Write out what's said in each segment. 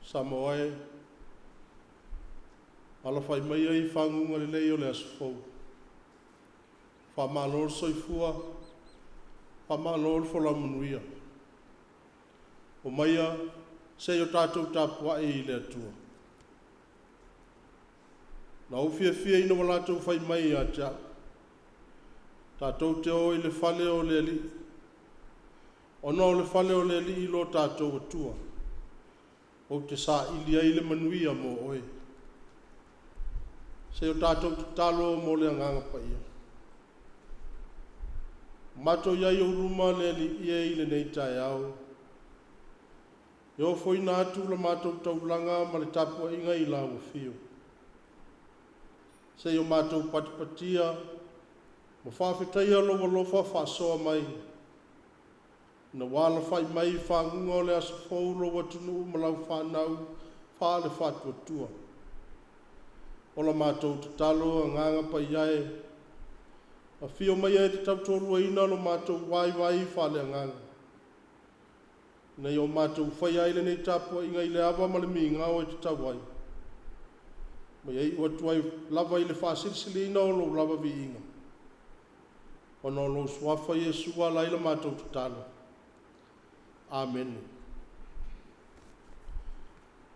Samoa ala fai mai ai whangunga le leo le asofou. Whamalor soifua, whamalor whalamunuia. O maia, se o tātou Tapuaiga i le atua. Na ufia fia ina walatou fai mai a tia. Tātou te o i le whale o le li. O no le whale o le li ilo tātou atua. O te sa ilia i le manuia mo oe. Se o tātou te talo mo le anganga pa ia. Mato iai o ruma le li ia i le nei Taeao. E o foi nā atu la matou taulanga ma le Tapuaiga i la ufio. Se o matou patipatia, ma whawhetaia lofa whasoa mai. Na wala whai mai whangunga o le asofou loa tunu malau whanau whale whatuatua. O la mātou te talo a nganga pa iae. A whio mai e te tautorua ina lo mātou wai whale a nganga. Nei o mātou whai aile nei Tapuaiga i le awa ma le minga o e te tawai. Mai ei ua tuai lava i le whasilisili ina o lo lava vi inga. O no lo swafa Yesua la ila mātou te talo. Amen.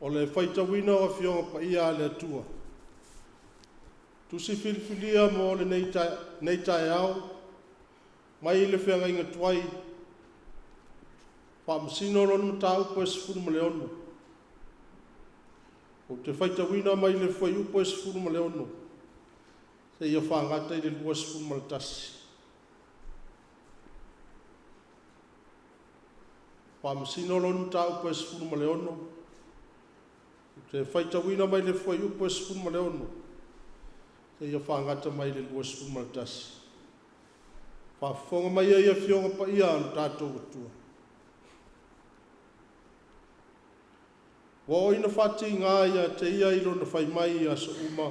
O le whaitawina o a whionga pa ia le atua. Tusi filifilia mo le nei Taeao, mai le whianga inga tuai, whamasino lonu tāu po e sifuru ma leono. O te whaitawina mai le whai upo e sifuru ma leono. Se ia whangata i le lua sifuru ma le tasi. Whamasino lonu tāu po e sifuru ma leono. Te whaitawina mai le whai upo e sifuru ma leono. Se ia whangata mai le lua sifuru ma le tasi. Whafonga mai ia whionga pa ia anu tātou atua. Wa ina whati ngā ia te ia ilo na whai mai ia sa uma.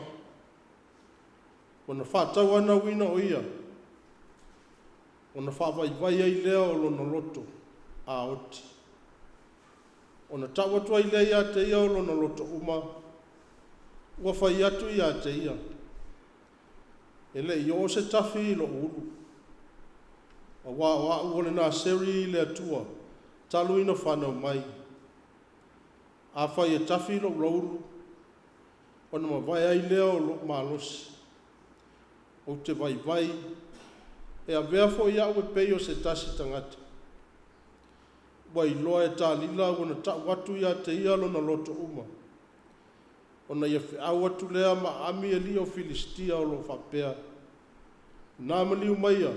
O na whatau ana wina o ia. O na whawai vai ai lea o lona loto a oti. O na tawatua i lea ia te ia o lona loto uma. Ua whai atu ia te ia. Ele i o se tafi i lo uru. A wa uole nā seri i le atua. Talu ina whanau mai. A whai e tafi lo uru. O na ma vai ai lea o lo malosi. O te vai vai. E a vea fo ia ue pei o se tasi tangata. Wai loa e tā lila o na ta watu ia te ia lo na loto uma. O na ia whiau atu lea ma ami e li o Filistia o lo whapea. Nā maliu maia.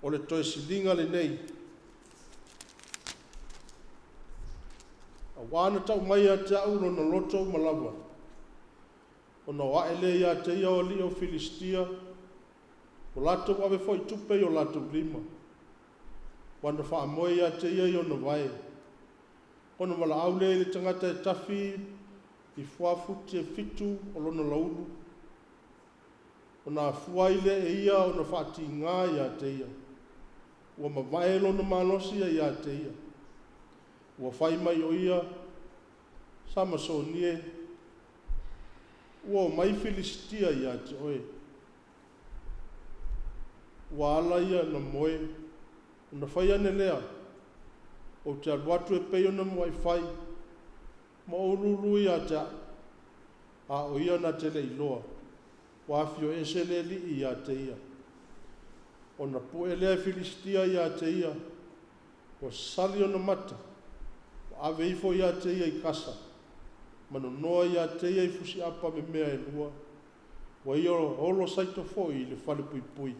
O le toe silinga le nei. A wana tau mai a te au lo na loto malawa. O na wae le ia te ia o li o Filistia. O lato wawe foi tupe o lato lima. Wana wha amoe ia te ia i o na wae. O na wala au le tangata e tafi i fuafuti e fitu o lona laulu. O na fuaile e ia o na whaati ngā ia te ia. Ua mawae lona malosia ia te ia. Ua whai mai o ia, sama so nie. Ua mai Filistia ia te oe. Ua ala ia na moe. O na whai ane lea. O te aluatu e peo na mwai whai. Ma o Lulu ia te a o ia na te le iloa. Wa fio e se le li ia te ia. O na pu e lea Filistia ia te ia. O sali o na mata. O ave ifo ia te ia i kasa. Mano noa ia te ia i fusi apa me mea e lua. Wa ia holo saito foi i le whale pui pui.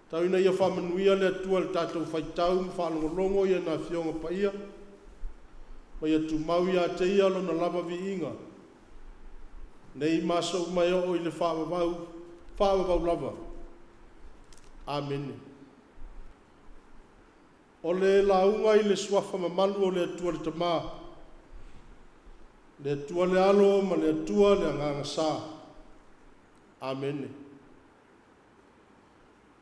Tau ina ia whamanuia le atua le tātou whaitau whalongolongo ia nā whionga pa ia. Mai atu mau ia te ia lo na lava vi inga. Nei maso mai o i le whaavavau lava. Amen. O le launga i le suafa mamalu o le atua le tamā. Le atua le alo ma le atua le anganga sā. Amen.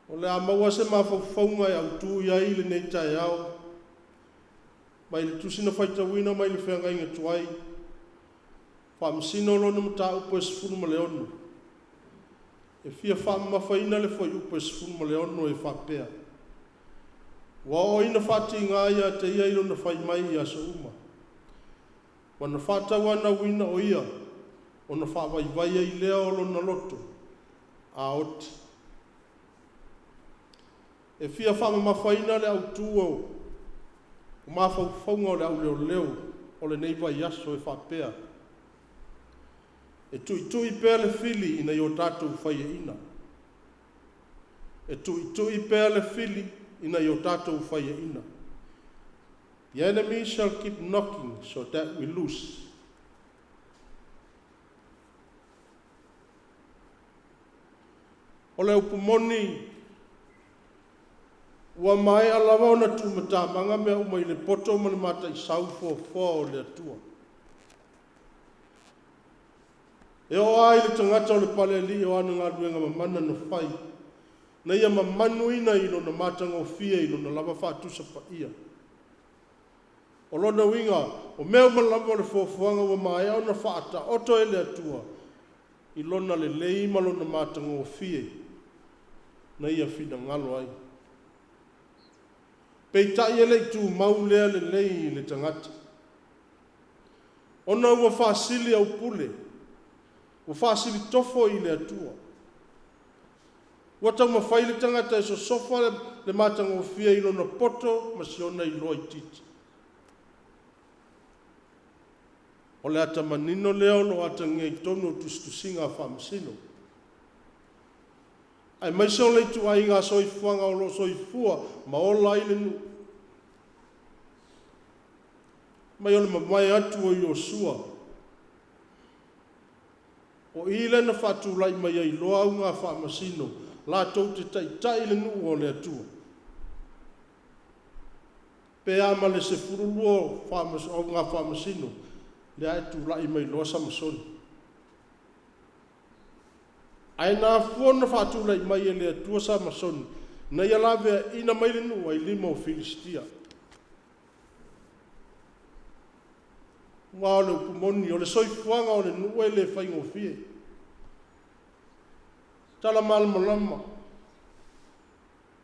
O le amaua se mawhauwhaunga e au tū iai le nei Taeao. Mai le tusina whaitawina mai le whenga inga tuai. Faamisino lona mata upo e sifunu ma le onu. E fia whaamawhaina le fwai upo e sifunu ma le onu e whapea. Wa o ina whati ngā ia te ia ilo na whai mai ia sa uma. Wana whatawa na wina o ia. O na whawaiwai i lea o lona loto. A oti. E fia whaamawhaina le au tūo. O mawhauwhaunga o le au leo o le neiva i aso e whapea. E tui pēr le fili ina i o tātou whai e ina. E tui pēr le fili ina i o tātou whai e ina. The enemy shall keep knocking so that we lose. O le upumoni ua mai alawa ona tūmatamanga mea umai le poto ma le mata i sau o le atua. E o ai le tangata o le pale li o anu ngā ruenga mamana no whai. Na ia mamanu ina ino na matanga o fia ino na lava whātusa pa ia. O lona winga, o mea malama le fuafuanga ua mai au na whaata oto e le atua. I lona le leima lona matanga o fia. Na ia whina ngalo ai. Peitai ele tu maulea le lei le tangata. Ona ua whaasili au pule. Ua whaasili tofo i le atua. Ua tau mawhai le tangata e so sofa le matanga o fia ilo na poto ma siona i loa i titi. O le ata manino leo lo ata ngei tono tustusinga a whamasino. Ai mai se o le tu ai ngā soifuanga o lo soifua ma o lai le nu. Mai o le mamai atu o i o sua. O i le na whatu lai mai ai loa au ngā whamasino. La tau te tai le nu o le atua. Pe ama le se furulu o ngā whamasino. Le atu lai mai loa samasoni. Ai nā fuona whatu lai mai e le atua samasoni. Na ia lawe ina mai le nu ai lima o Filistia. Ngā o le upumoni o le soifuanga o le nu e le whaingo fie. Tala malama.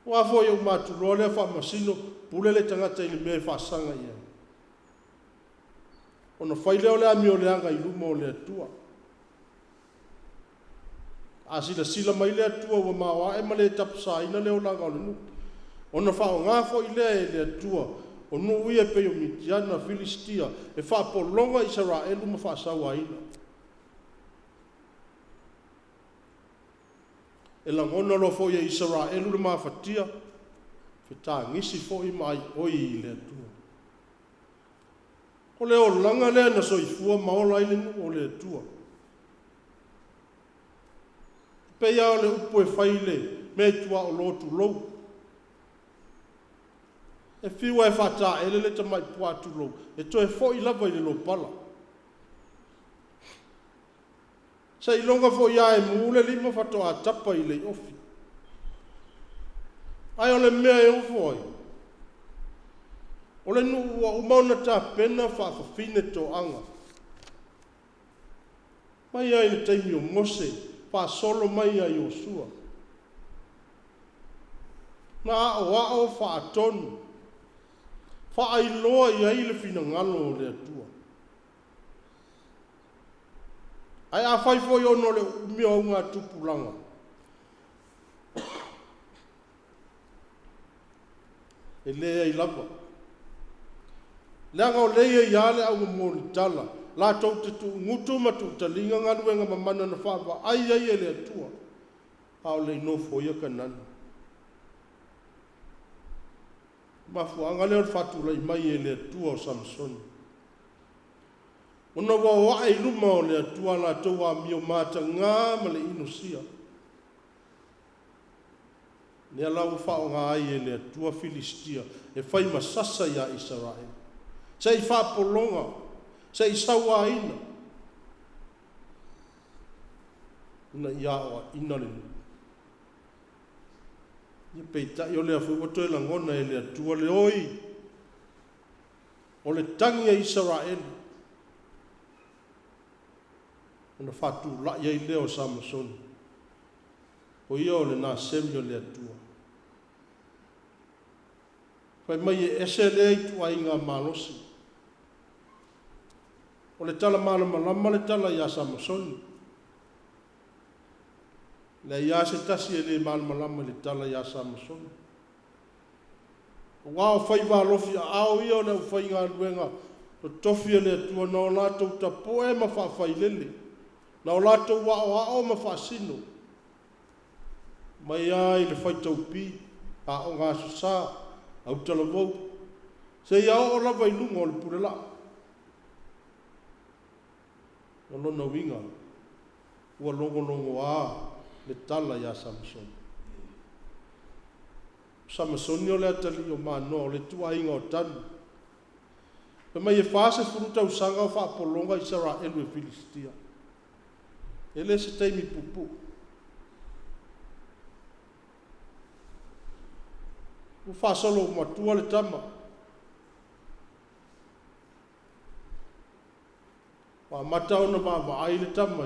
Wa fo yo matu lo le fa masino pule le tangata i me fa sanga ia. Ona faile o le ami o le anga i luma o le atua. Asila sila mai le atua wa mawa e male tapsa ina le o langa o le nu. Ona fa o ngā fo i le atua o nu ia pe o Midiana Filistia e fa po longa Israelu ma fa sawa ina. E la ngona lo fo ia Israelu le mafatia feta ngisi fo i mai oi le atua. O le o langa le na soifua maola i le nu o le atua. Pe ia o le upo e whaile me tua o lotu lou. E whiua e whata ele le tamai puatu lou. E to e fo i lava i le lo pala. Sa ilonga fo ia e mule lima whatoa tapa i le ofi. Ai o le mea e ofo ai. O le nu ua umauna ta pena whawhawhine to anga. Mai ai le taimi o Mose, wha solo mai ai o sua. Na a o wha atonu. Wha ai loa i ai le whina ngalo o le atua. Ai a whai fo i ono le umia o ngā tupulanga. E lea i lava. Leanga o leia i ale au mōni tala. La tau te tu ngutu ma tu talinga ngā ruenga mamana na whawa. Ai e le atua. Hao le no fo ia kanana. mafuanga leo fatulai mai e le atua o Samsoni. Ona wa i luma o le atua la toa mio mata ngā ma le inusia. Nea lau whao ngā ai e le atua Filistia e whai masasa ia Israel. Sei whapolonga, sei sawa ina. Ina ia oa ina le nu. Ia peita i o le afu watoe la ngona e le atua le oi. O le tangi a Israel. Ona fatu la ia i leo Samsoni. O ia o le nā semi o le atua. Whai mai e ese le eitu ai ngā malosi. O le tala malama le tala ia Samsoni. Le ia se tasi e le malama le tala ia Samsoni. O wao whai walofi a ao ia o le whai ngā luenga. O tofi e le atua na o lātou tapoe ma whawhai lele. Na o lātou wao ma whasino. Mai ai le whai taupi a o ngā susā au tala vau. Se ia o lawa i lunga o le purela. O lona winga. Ua longo a le tala ia Samsoni. Samsoni o le atali o mano o le tuainga o tanu. Pe mai e whase furuta usanga o whaapolonga Israel e Filistia. Ele se teimi pupu. O whasolo matua le tama. Wa mata ona wa ai le tama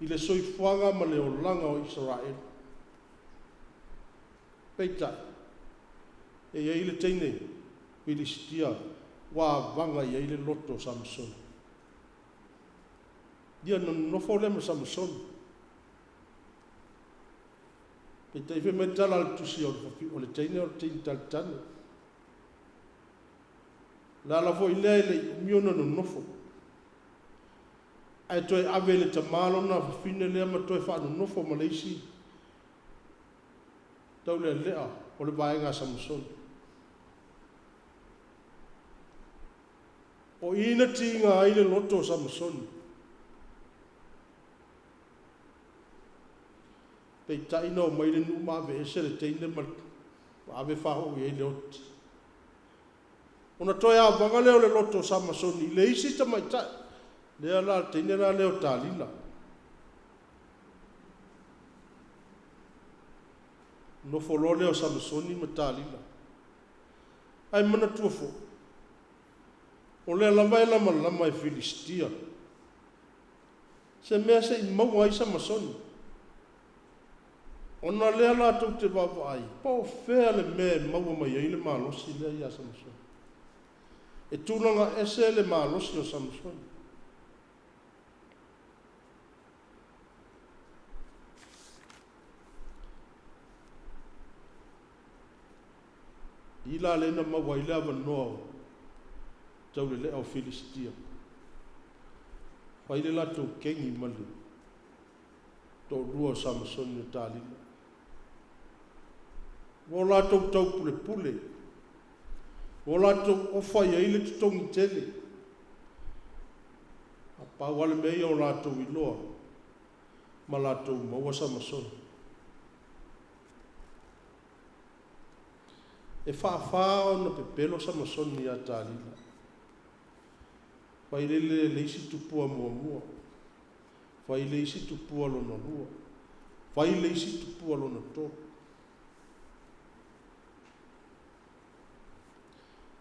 i le soifuanga ma le olanga o Israel. Peita. E ia i le teine Filistia wa vanga ia i le loto Samsoni. Dia no fole Samsoni. Peita i me tala al tusi o le teine o le teine taltano. La vo i le miona no nofo. Ai toi ave le tamalo na fine le ma toi fa no nofo ma le isi. Tau le lea o le vaenga Samsoni. O ina tinga ai le loto Samsoni. Peita ina o mai le numa ave ese le teine ma ave whaho i le oti. Ona toi a vanga leo le loto Samsoni. Le isi ta mai tai. Lea la teine la leo talila. No folo leo Samsoni ma talila. Ai mana tuafo. O lea lama e Filistia. Se mea se i mau ai Samsoni. Ona lea la tau te wawa ai. Pao whea le mea mau mai ai le malosi lea ia Samsoni. E tūnanga ese le malosi o Samsoni. Ila lena mawa ila vanoa tau le lea o Filistia. Whaile la tau kengi malu. Tau rua Samsoni o talila. Wo la tau tau pule. Wo la tau ofa ia ile tutongi tele. A pawale mei o la tau iloa. Ma la tau maua Samsoni. E whaafao na pepelo Samsoni a talila. Whailele leisi tupua mua. Whaileisi tupua lona lua. Whaileisi tupua lona tō.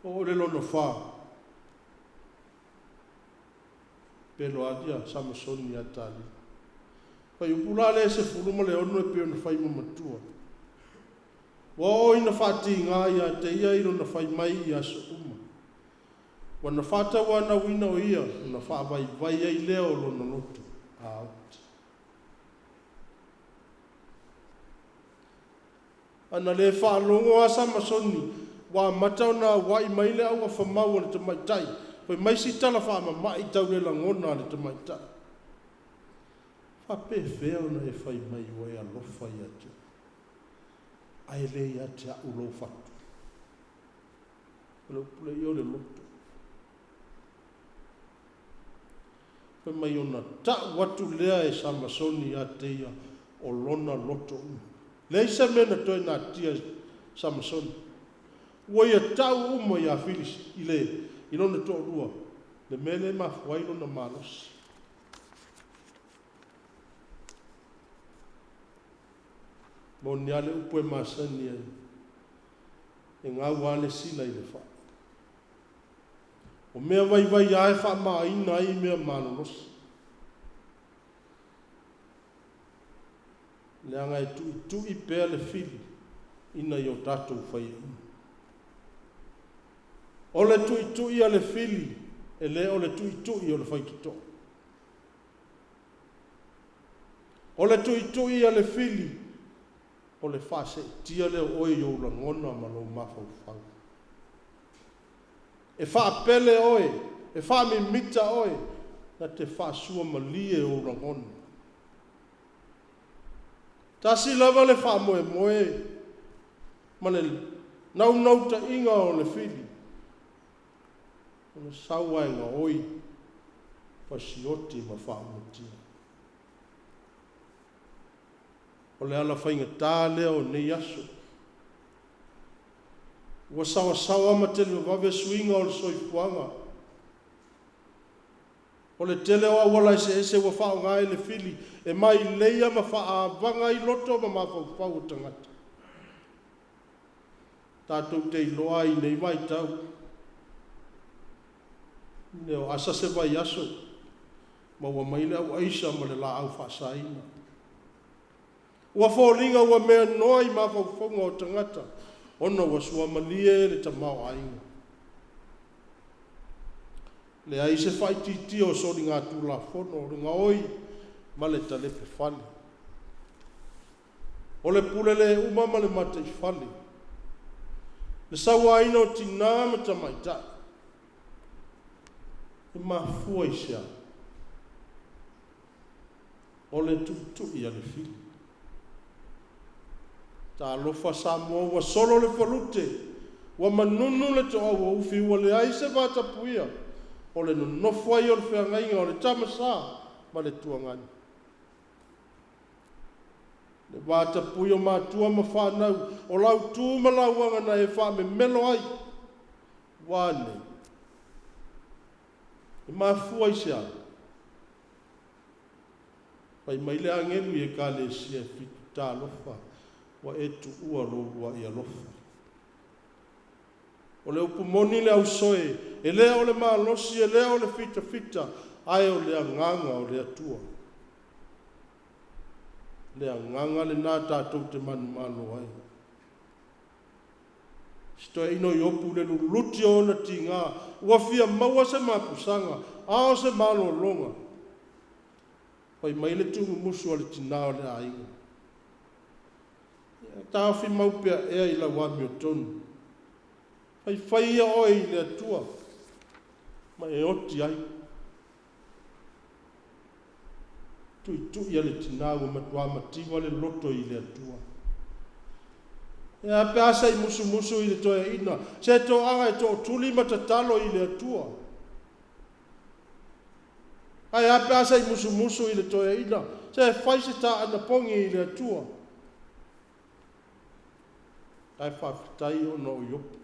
O le lona wha. Pelo adia Samsoni a talila. Whai upulale se furuma le ono e peo na whai mamatua. Wa ina fati nga ia te ia ilo na whai mai ia sa uma. Wa na fata wana wina o ia, na wha vai ai leo lo na loto. Out. Ana le wha longo a Samsoni, wa matau na wai mai le au a whamau le te maitai. Wai mai si tala wha ma mai tau le langona le te maitai. Wha pe wheo na e whai mai wai a lofa ia te. Ai le ia te au lo fatu. le upule i o le loto. Pe mai ona ta watu lea e Samasoni a te ia o lona loto uma. Le isa mena toi na tia Samasoni. Ua ia tau uma ia Filis i lona to rua. Le mele mafuai lona malos. Mo ni ale upo e masani e ngā wale sila i le wha. O mea vai ae wha maa ina i mea manolos. Le anga e tu i pēr le fili ina i o tātou whai ina. O le tu i a le fili e le o le tu i o le whai kito. O le tu i a le fili o le whase tia le oi o la ngona ma lo mafau whau. E wha pele oe, e wha mi mita oe, na te wha sua malie o la ngona. Tasi lava le wha moe, ma le nau ta inga o le fili. O le saua e nga oi, pasioti ma wha motia. O le ala whainga tā leo nei aso. Ua sawa ma tele wawe suinga o le soifuanga. O le tele o awala ese ua whao ngai le fili. E mai leia ma wha vanga i loto ma mawhau whau tangata. Tātou te iloa i nei mai tau. Neo asa se vai aso. Ma ua maile au aisa ma le la au whaasaina. Ua fōlinga ua mea noa i mawhauwhaunga o tangata. Ona ua sua malie le tamau ainga. Le ai se whai titi o sori ngā tūla whono. Ringa oi ma le talepe whale. O le pule le umama le mata i whale. Le sawa aina o tina ma tamaita. E mafua i sea. O le tutu i ale fili. Ta lofa Samoa wa solo le falute. Wa manunu le toa wa ufi wa le aise va Tapuaiga. O le nonofo ai o le whiangainga o le tamasa ma le tuangani. Le va Tapuaiga mātua ma whanau o lau tūma lauanga na e wha me melo ai. Wane. E mafua i sea. Pai mai le angelu i e ka le sia fitu tā lofa. Wa etu ua roua i alofa. O le upumoni le au soe, e lea o le maalosi, e lea o le fita, ai o le anganga o le atua. Le anganga le nā tātou te manu malo ai. Sito e ino i opu le luluti o na ti ngā, ua fia maua se mapusanga, ao se malo longa. Pai mai le tungu musu o le tina o le ainga. Tāwhi maupea ea i la wami o tonu. Pai whaia oi i le atua. Ma e oti ai. Tui ale tinaua matua matiwa le loto i le atua. E a pe asa i musu i le toa ina. Se to anga e to tuli matatalo i le atua. Ai a pe asa i musu i le toa ina. Se whaise ta ana pongi i le atua. Ai whawhitai o no iopu.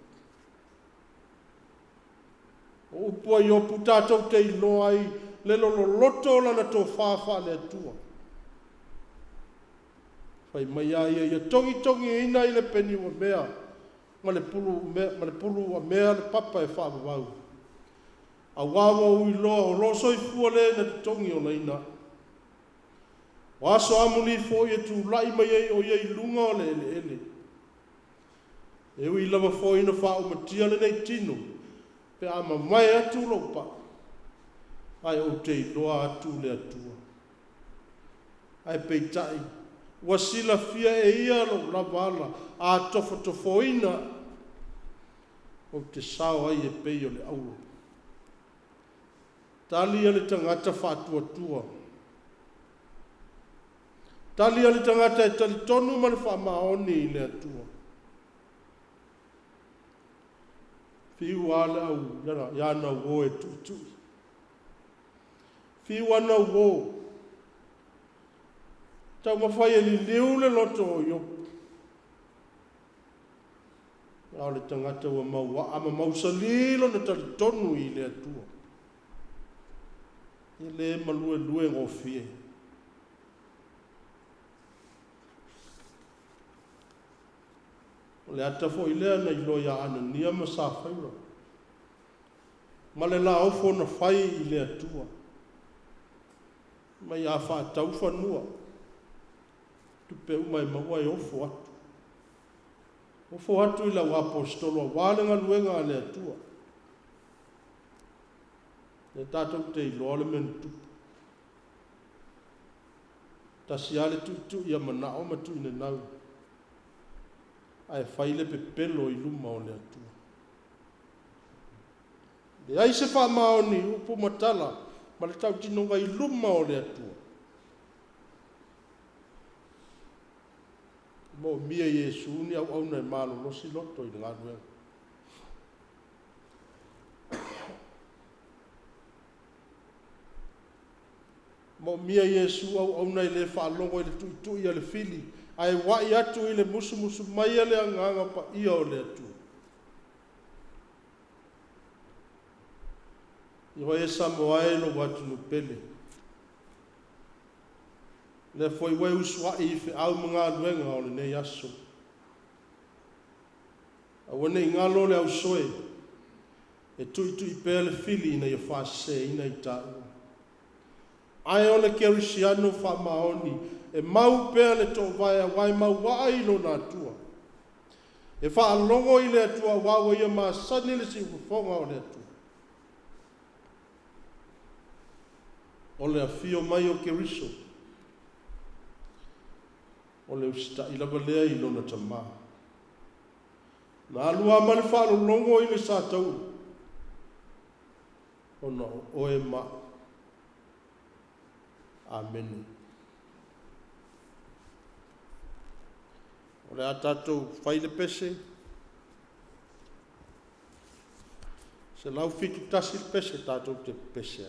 O upua iopu tātou te ilo ai le loto lana tō whawha le atua. Whai mai ai ia tongi ina i le peni wa mea. Ma le pulu wa mea le papa e whawawau. A wawa ui loa o loso i fua le na te tongi o la ina. Waso amuni fo i tu lai mai ei o iei lunga o le ele. E ui lava fo ina whao matia le nei tino. Pe ama mai atu lopa. Ai o te iloa atu le atua. Ai peitai. Wasila fia e ia lo lavala. A tofo ina. O te sao ai e pei o le auro. Tali ale tangata whātua. Tali ale tangata e tali tonu ma le whamaoni i le atua. Fiu ala au yana wo e tutu. Fiu ana wo. Tau mawhai e li liu le loto o iopu. Ao le tangata ua maua ama mausalilo na tali tonu i le atua. I le malue lue ngofie. O le ata fo i lea na ilo ia ana nia ma sa whaira. Ma le la ofo na whai i le atua. Ma ia wha tau whanua. Tupe umai maua e ofo atu. Ofo atu i lau apostolo walenga luenga le atua. Le tātou te iloa le menu tupu. Ta siale tu ia manao ma tu ina nau. Ai whaile pe pelo i luma o le atua. Le ai se wha maoni upo matala, ma le tau tinonga i luma o le atua. Mo mia Yesu ni au na malo lo si loto i ngā ruenga. Mo mia Yesu au na le whaalongo i le tu i le fili. Ai wai atu i le musu mai le anganga pa ia o le atu. I hoi e Samoa e lo watu no pele. Le foi wai usua i fe au mga luenga o le nei aso. A wane i ngalo le au soe. E tui pe le fili ina i whaase ina i tāua. Ai o le kerisiano wha maoni. E mau pea le tō wai mau wai lo nā tua. E wha alongo i le atua wawa ia maa sani le si ufonga o le atua. O le afio mai o keriso. O le usita i lava lea i lona tamā. Nā alua mani wha alongo i le sātau. O na o e ma. Amen. O le a tātou whaile pese. Se lau fitu tasi pese tātou te pese.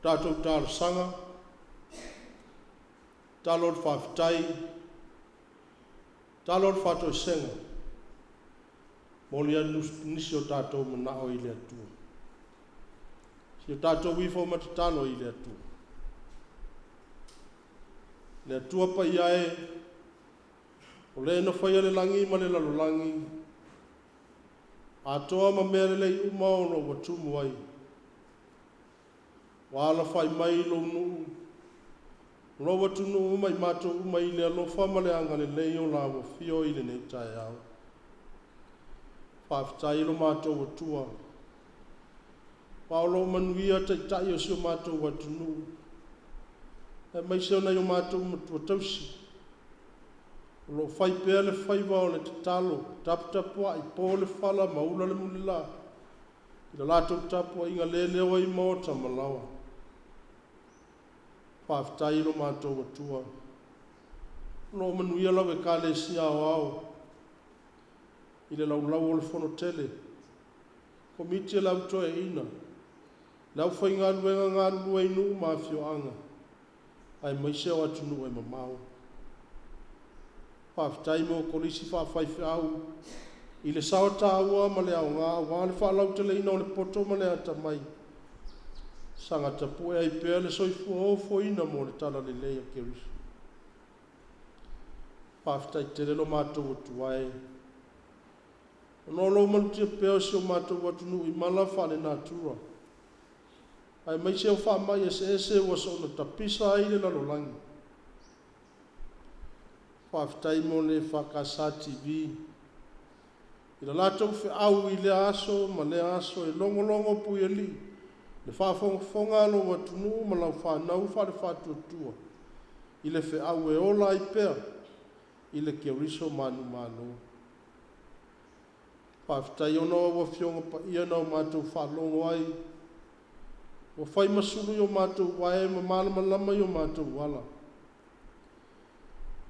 tātou tāra sanga, tālo le whawhitai, tālo le whato senga, molia nisi o tātou mana o i le atua. Si o tātou wifo matatalo i le atua. Le atua pa iae, o le na whaia le langi ma le lalolangi, a toa ma mere le i umao no watumu ai. Wala whai mai lo nuu, lo watunu mai mato umai le alofa ma le anga le leo la wa fio i le ne Taeao. Whawhitai lo mato watua. Paolo manuia tai o sio mato watunu. E mai seo na yo mato matua tausi. Lo fai pea le fai wao le tatalo, tapua i po le fala maula le mulila. I la lato tapua inga le leo i mota malawa. Whawhitai lo mato watua. Lo manuia lau e ka le si ao ao. I le lau o le fono tele. Komiti lau toe ina. Lau whai ngā luenga i nuu mafio anga. Ai mai seo atu nuu e mamau. Whawhitai mo kolisi whawhai au. I le sao tāua ma le au ngā le whalau tele ina o le poto ma le ata mai. Sanga Tapuaiga ai pea le soifu o foina mo le tala le leia Keriso. Whawhitai tere lo mātou atu ai. Ono lo malutia pea si o mātou atu nuu I mala whale nātura. Ai mai seo wha mai ese was o na tapisa ai le lalolangi. Whawhitai mo le EFKS TV. I la lātou whi au I le aso ma le aso e longo pui e li. Le whaafonga lo watunu ma lau whanau whare whatuatua. I le whi au e ola I pea. I le Keriso manu. Whawhitai ono wa fionga pa ia nau mātou whalongo ai. Wa whai masulu yo mātou wae ma malama yo mātou wala.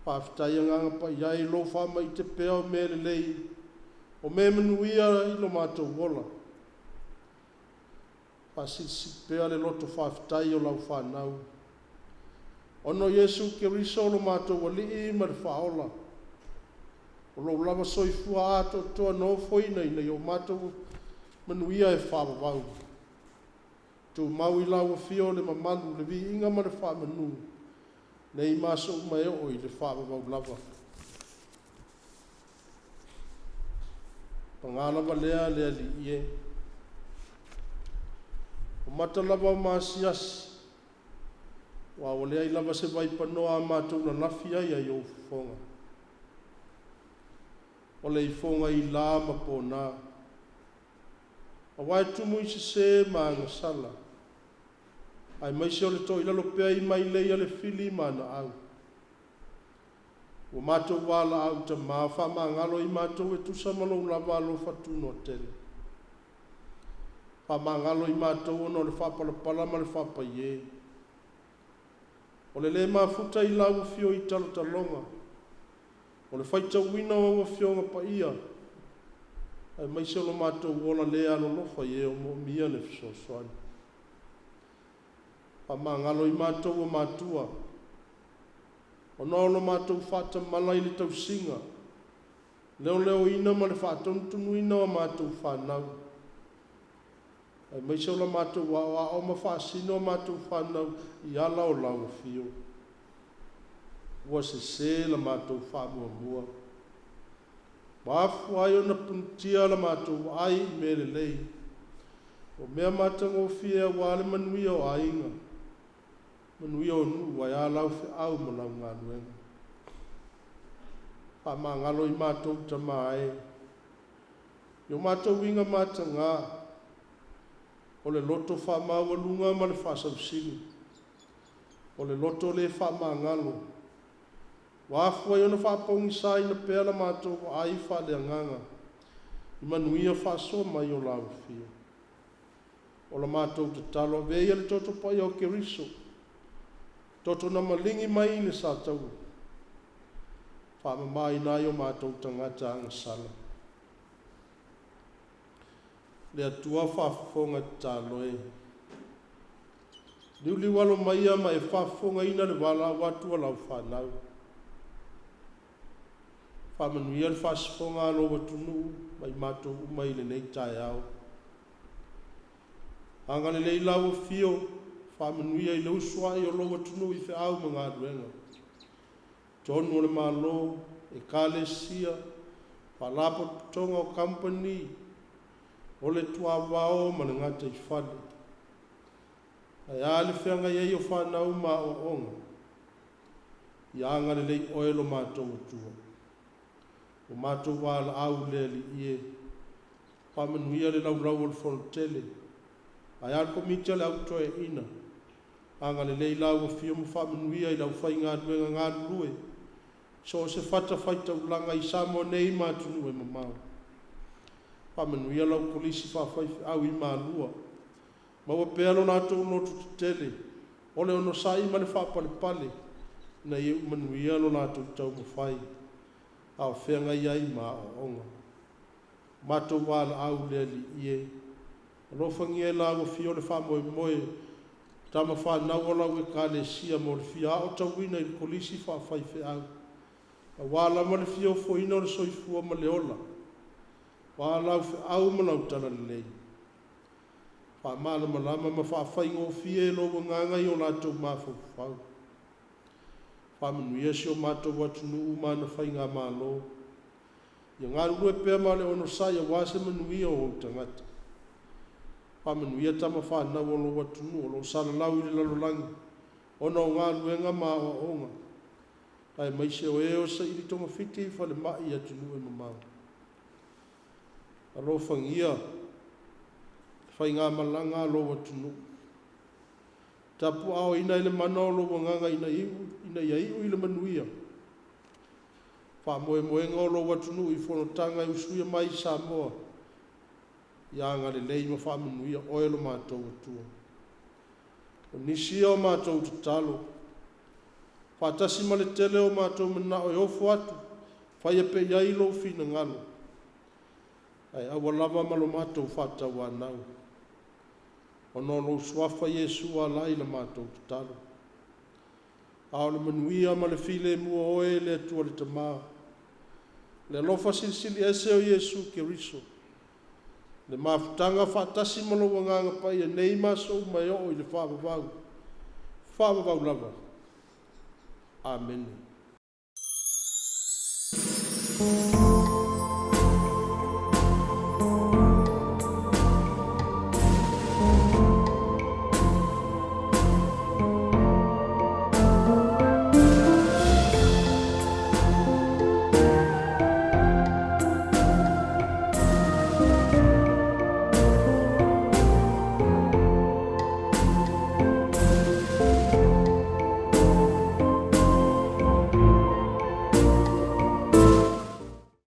Whawhitai anganga pa iai lo whama I te pea o mere lei. O me manuia I lo mātou wala. Pasisi pea le loto whawhitai o lau whanau. Ono Yesu Keriso lo mātou wali ma le whaola. O lo lava soifua ato toa no foina I nei o mātou manuia e whawawau. Tu mau I lau fio le mamalu le vi inga ma le whamanu. Nei maso umai o I le whawawau lava. Pangalawa lea li ie. O mata lava o maasiasi. Wa o lea I lava se vai panoa mātou na nafi ai ai o fonga. O le I fonga I la ma pōnā. A wai tumu I se ma ngasala. Ai mai se o le toi lalo pea I mai leia le fili mana au. O mātou wala au ta maa wha maa ngalo I mātou e tusa malo lava alo whatuno tele. Wha maa ngalo I mātou ono le whapalapala ma le whapaie. O le mafuta I lau fio I talo talonga. O le whaita wina o fionga pa ia. Ai mai se o lo mātou wola lea alo lofa I o mo mia le fisosoani. Pa mangalo I mātou o mātua. O lo mātou whata malai le tau singa. Leo ina ma le whaatontunu ina o mātou whanau. Ai mai se o la mātou wa o ma whaasino o mātou whanau I ala o lau fio. Ua se la mātou whamua. Wafu ai o na puntia la mātou ai I mere lei. O mea mātango fia wale manuia o ainga. Manuia o nuu ai a lau whi au ma lau ngā nuenga. Pa maa ngalo I mātou tamae. Yo mātou winga mātanga. O le loto wha maua lunga ma le whasausingi. O le loto le wha maa ngalo. Wafu ai o na whapongi sai na pea la mātou ai wha le anganga. I manuia wha so mai o lau fia. O la mātou te talo veia le toto pai o Keriso. Toto na malingi mai le sātau. Whamamai nai o mātou tangata angasala. Le atua whafonga tāloe. Liuli walo maia ma e whafonga ina le wala watu ala whanau. Whamanuia le whasifonga alo watunu mai mato umai le nei Taeao. Anga le leila o fio, whamanuia i leu swa i o lo watunu i wha au mga aduenga. Tonu le malo, e kale sia, walapo tonga o company, o le tua wao ma le ngata i whale. Ai ale whenga iei o whanau ma o onga. I anga le lei oelo mātou atua. O mātou wala au le li ie. Whamanuia le lau o le wholotele. Ai al komiti le au toe ina. Anga le lei lau o fio mo whamanuia i lau whai ngā duenga ngā lue. So se whata whaita ulanga i Samoa nei mātunu e mamau. Whamanuia lau polisi whawhai au i mālua. Maua pealo nātou notu te tele. Ole ono sai ma le whapale pale. Na ieu manuia lo nātou tau mawhai. Au whenga iai ma o onga. Mātou wala au le li ie. Alofangi e la o fio le whamoe moe. Tama whanau ola ue kāle sia mo le fia o tauina i polisi whawhai whe au. A wala ma le fio fo ina o le soifua ma le ola. Wala au whe au ma lau tala le lei. Whamala malama ma whawhai ngō fie lo nganga i o lātou mawhau. Whamanuia si o mātou watunu umana whai ngā mālo. Ia ngā rue pēr ma le ono sai a wāse manuia o tangata. Whamanuia tama whanau o lo watunu o lo salalau i le lalolangi. Ono ngā ruenga mā o onga. Ai mai se o eo sa ili tonga whiti i whale mai atunu e mamau. Alo whangia. Whai ngā malanga lo watunu. Tapuaiga ina ile mana lo nganga ina iu ile manuia. Whamoe moenga o lo watunu i whanotanga i usuia mai Samoa. Ia ngā le lei ma whamanuia oelo mātou atua. O nisia o mātou tatalo. Whatasi ma le tele o mātou mana o eofu atu. Whai e pe iai lo fina ngalo. Ai awalama malo mātou whatau anau. Ono lo swafa Yesu ala i la mātou tatalo. Ao le manuia ma le file mua oe le atua le tamaa. Le lofa silisili ese o Yesu Keriso. Le mafutanga whatasi ma lo wanganga pai e nei maso mai o i le whaavavau. Whaavavau lava. Amen.